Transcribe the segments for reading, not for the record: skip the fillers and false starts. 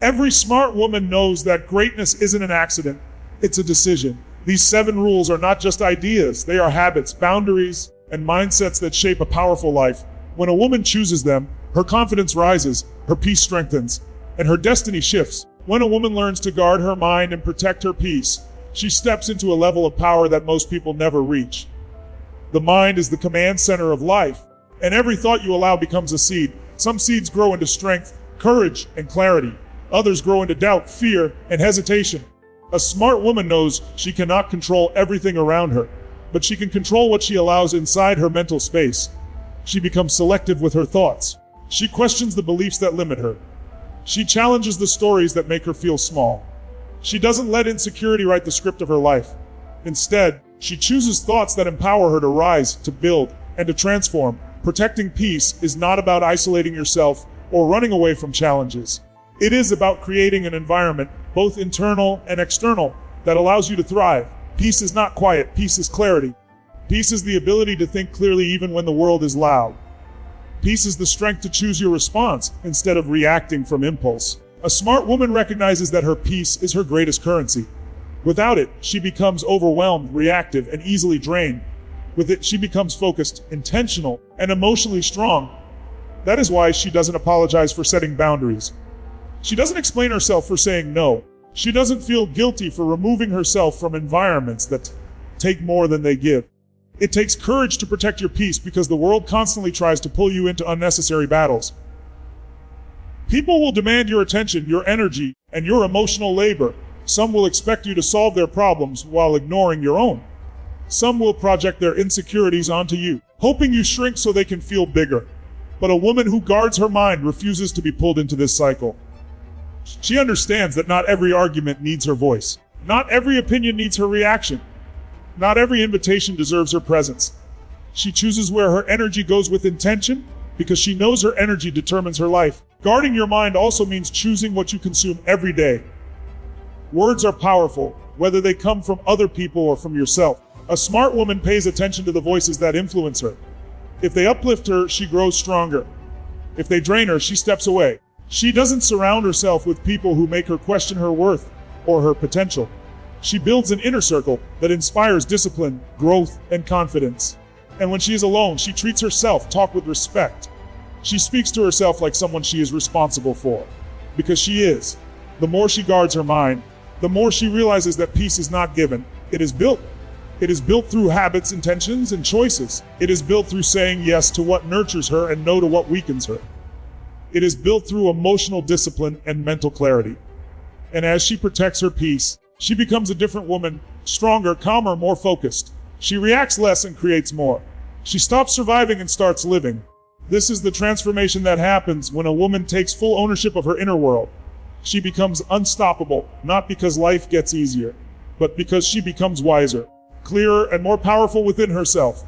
Every smart woman knows that greatness isn't an accident, it's a decision. These 7 rules are not just ideas, they are habits, boundaries, and mindsets that shape a powerful life. When a woman chooses them, her confidence rises, her peace strengthens, and her destiny shifts. When a woman learns to guard her mind and protect her peace, she steps into a level of power that most people never reach. The mind is the command center of life, and every thought you allow becomes a seed. Some seeds grow into strength, courage, and clarity. Others grow into doubt, fear, and hesitation. A smart woman knows she cannot control everything around her, but she can control what she allows inside her mental space. She becomes selective with her thoughts. She questions the beliefs that limit her. She challenges the stories that make her feel small. She doesn't let insecurity write the script of her life. Instead, she chooses thoughts that empower her to rise, to build, and to transform. Protecting peace is not about isolating yourself or running away from challenges. It is about creating an environment, both internal and external, that allows you to thrive. Peace is not quiet, peace is clarity. Peace is the ability to think clearly even when the world is loud. Peace is the strength to choose your response instead of reacting from impulse. A smart woman recognizes that her peace is her greatest currency. Without it, she becomes overwhelmed, reactive, and easily drained. With it, she becomes focused, intentional, and emotionally strong. That is why she doesn't apologize for setting boundaries. She doesn't explain herself for saying no. She doesn't feel guilty for removing herself from environments that take more than they give. It takes courage to protect your peace because the world constantly tries to pull you into unnecessary battles. People will demand your attention, your energy, and your emotional labor. Some will expect you to solve their problems while ignoring your own. Some will project their insecurities onto you, hoping you shrink so they can feel bigger. But a woman who guards her mind refuses to be pulled into this cycle. She understands that not every argument needs her voice. Not every opinion needs her reaction. Not every invitation deserves her presence. She chooses where her energy goes with intention because she knows her energy determines her life. Guarding your mind also means choosing what you consume every day. Words are powerful, whether they come from other people or from yourself. A smart woman pays attention to the voices that influence her. If they uplift her, she grows stronger. If they drain her, she steps away. She doesn't surround herself with people who make her question her worth or her potential. She builds an inner circle that inspires discipline, growth, and confidence. And when she is alone, she treats herself, talk with respect. She speaks to herself like someone she is responsible for. Because she is. The more she guards her mind, the more she realizes that peace is not given, it is built. It is built through habits, intentions, and choices. It is built through saying yes to what nurtures her and no to what weakens her. It is built through emotional discipline and mental clarity. And as she protects her peace, she becomes a different woman, stronger, calmer, more focused. She reacts less and creates more. She stops surviving and starts living. This is the transformation that happens when a woman takes full ownership of her inner world. She becomes unstoppable, not because life gets easier, but because she becomes wiser, clearer, and more powerful within herself.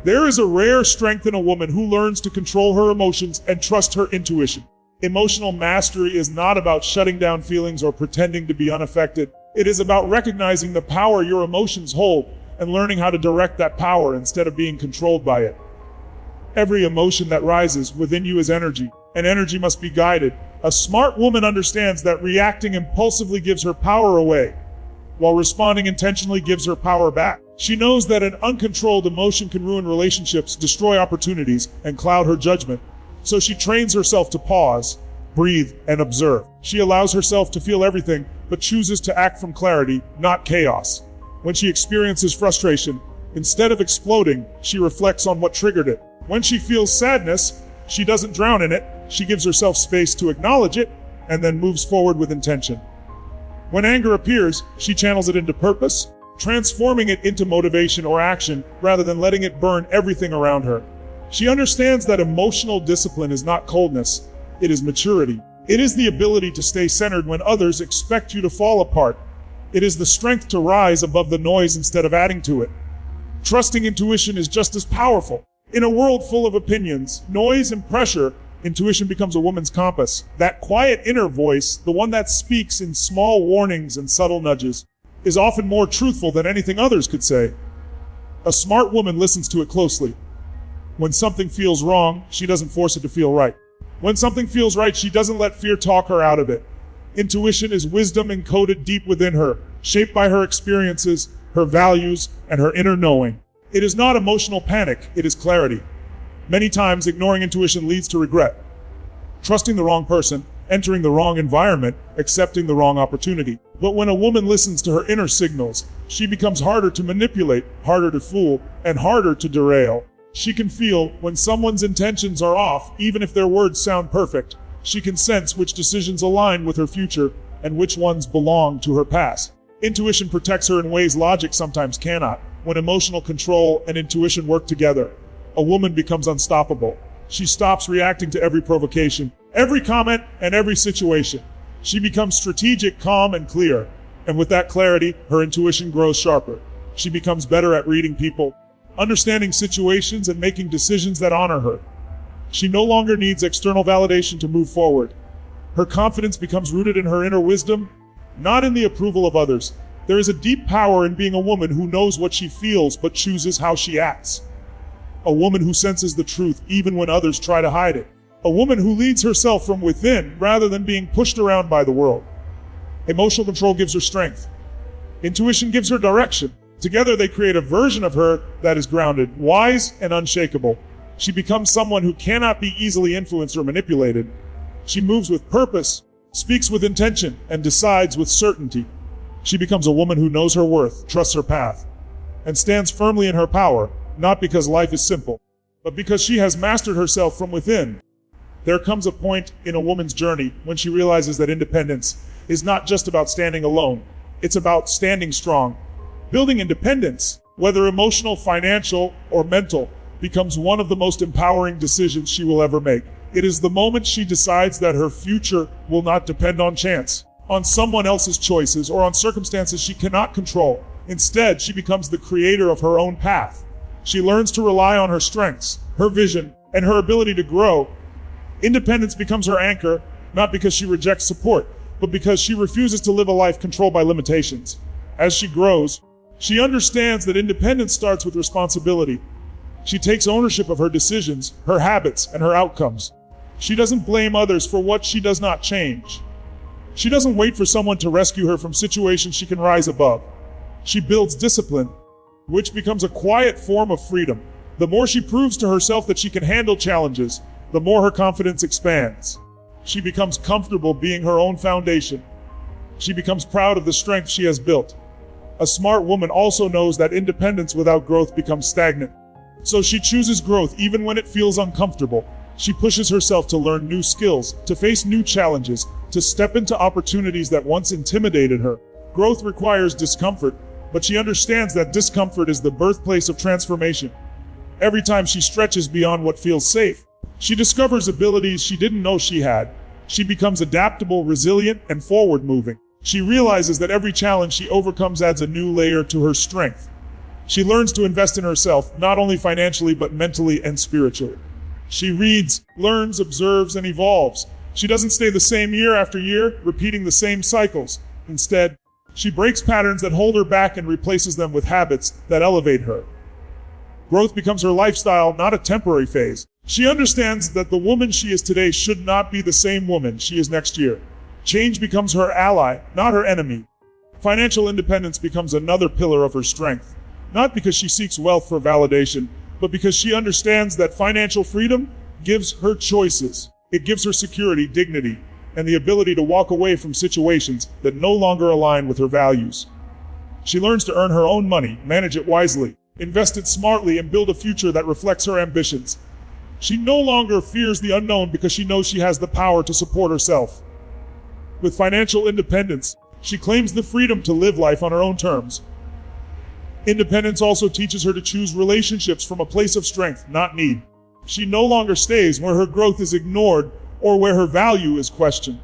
There is a rare strength in a woman who learns to control her emotions and trust her intuition. Emotional mastery is not about shutting down feelings or pretending to be unaffected. It is about recognizing the power your emotions hold and learning how to direct that power instead of being controlled by it. Every emotion that rises within you is energy, and energy must be guided. A smart woman understands that reacting impulsively gives her power away, while responding intentionally gives her power back. She knows that an uncontrolled emotion can ruin relationships, destroy opportunities, and cloud her judgment. So she trains herself to pause, breathe, and observe. She allows herself to feel everything, but chooses to act from clarity, not chaos. When she experiences frustration, instead of exploding, she reflects on what triggered it. When she feels sadness, she doesn't drown in it. She gives herself space to acknowledge it, and then moves forward with intention. When anger appears, she channels it into purpose, transforming it into motivation or action rather than letting it burn everything around her. She understands that emotional discipline is not coldness, it is maturity. It is the ability to stay centered when others expect you to fall apart. It is the strength to rise above the noise instead of adding to it. Trusting intuition is just as powerful. In a world full of opinions, noise, and pressure, intuition becomes a woman's compass. That quiet inner voice, the one that speaks in small warnings and subtle nudges, is often more truthful than anything others could say. A smart woman listens to it closely. When something feels wrong, she doesn't force it to feel right. When something feels right, she doesn't let fear talk her out of it. Intuition is wisdom encoded deep within her, shaped by her experiences, her values, and her inner knowing. It is not emotional panic, it is clarity. Many times, ignoring intuition leads to regret. Trusting the wrong person, entering the wrong environment, accepting the wrong opportunity. But when a woman listens to her inner signals, she becomes harder to manipulate, harder to fool, and harder to derail. She can feel when someone's intentions are off, even if their words sound perfect. She can sense which decisions align with her future and which ones belong to her past. Intuition protects her in ways logic sometimes cannot. When emotional control and intuition work together, a woman becomes unstoppable. She stops reacting to every provocation, every comment, and every situation. She becomes strategic, calm, and clear. And with that clarity, her intuition grows sharper. She becomes better at reading people, understanding situations, and making decisions that honor her. She no longer needs external validation to move forward. Her confidence becomes rooted in her inner wisdom, not in the approval of others. There is a deep power in being a woman who knows what she feels but chooses how she acts. A woman who senses the truth even when others try to hide it. A woman who leads herself from within rather than being pushed around by the world. Emotional control gives her strength. Intuition gives her direction. Together they create a version of her that is grounded, wise, and unshakable. She becomes someone who cannot be easily influenced or manipulated. She moves with purpose, speaks with intention, and decides with certainty. She becomes a woman who knows her worth, trusts her path, and stands firmly in her power, not because life is simple, but because she has mastered herself from within. There comes a point in a woman's journey when she realizes that independence is not just about standing alone. It's about standing strong. Building independence, whether emotional, financial, or mental, becomes one of the most empowering decisions she will ever make. It is the moment she decides that her future will not depend on chance, on someone else's choices, or on circumstances she cannot control. Instead, she becomes the creator of her own path. She learns to rely on her strengths, her vision, and her ability to grow. Independence becomes her anchor, not because she rejects support, but because she refuses to live a life controlled by limitations. As she grows, she understands that independence starts with responsibility. She takes ownership of her decisions, her habits, and her outcomes. She doesn't blame others for what she does not change. She doesn't wait for someone to rescue her from situations she can rise above. She builds discipline, which becomes a quiet form of freedom. The more she proves to herself that she can handle challenges, the more her confidence expands. She becomes comfortable being her own foundation. She becomes proud of the strength she has built. A smart woman also knows that independence without growth becomes stagnant. So she chooses growth even when it feels uncomfortable. She pushes herself to learn new skills, to face new challenges, to step into opportunities that once intimidated her. Growth requires discomfort, but she understands that discomfort is the birthplace of transformation. Every time she stretches beyond what feels safe, she discovers abilities she didn't know she had. She becomes adaptable, resilient, and forward-moving. She realizes that every challenge she overcomes adds a new layer to her strength. She learns to invest in herself, not only financially, but mentally and spiritually. She reads, learns, observes, and evolves. She doesn't stay the same year after year, repeating the same cycles. Instead, she breaks patterns that hold her back and replaces them with habits that elevate her. Growth becomes her lifestyle, not a temporary phase. She understands that the woman she is today should not be the same woman she is next year. Change becomes her ally, not her enemy. Financial independence becomes another pillar of her strength, not because she seeks wealth for validation, but because she understands that financial freedom gives her choices. It gives her security, dignity, and the ability to walk away from situations that no longer align with her values. She learns to earn her own money, manage it wisely, invest it smartly, and build a future that reflects her ambitions. She no longer fears the unknown because she knows she has the power to support herself. With financial independence, she claims the freedom to live life on her own terms. Independence also teaches her to choose relationships from a place of strength, not need. She no longer stays where her growth is ignored or where her value is questioned.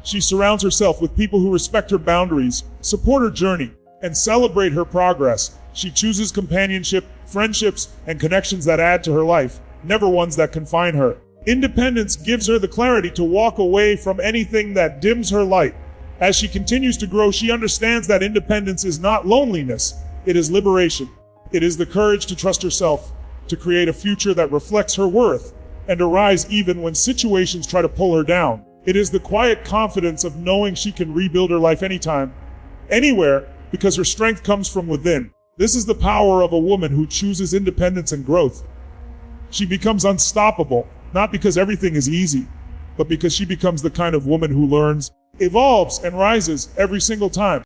She surrounds herself with people who respect her boundaries, support her journey, and celebrate her progress. She chooses companionship, friendships, and connections that add to her life, never ones that confine her. Independence gives her the clarity to walk away from anything that dims her light. As she continues to grow, she understands that independence is not loneliness, it is liberation. It is the courage to trust herself, to create a future that reflects her worth, and to rise even when situations try to pull her down. It is the quiet confidence of knowing she can rebuild her life anytime, anywhere, because her strength comes from within. This is the power of a woman who chooses independence and growth. She becomes unstoppable, not because everything is easy, but because she becomes the kind of woman who learns, evolves, and rises every single time.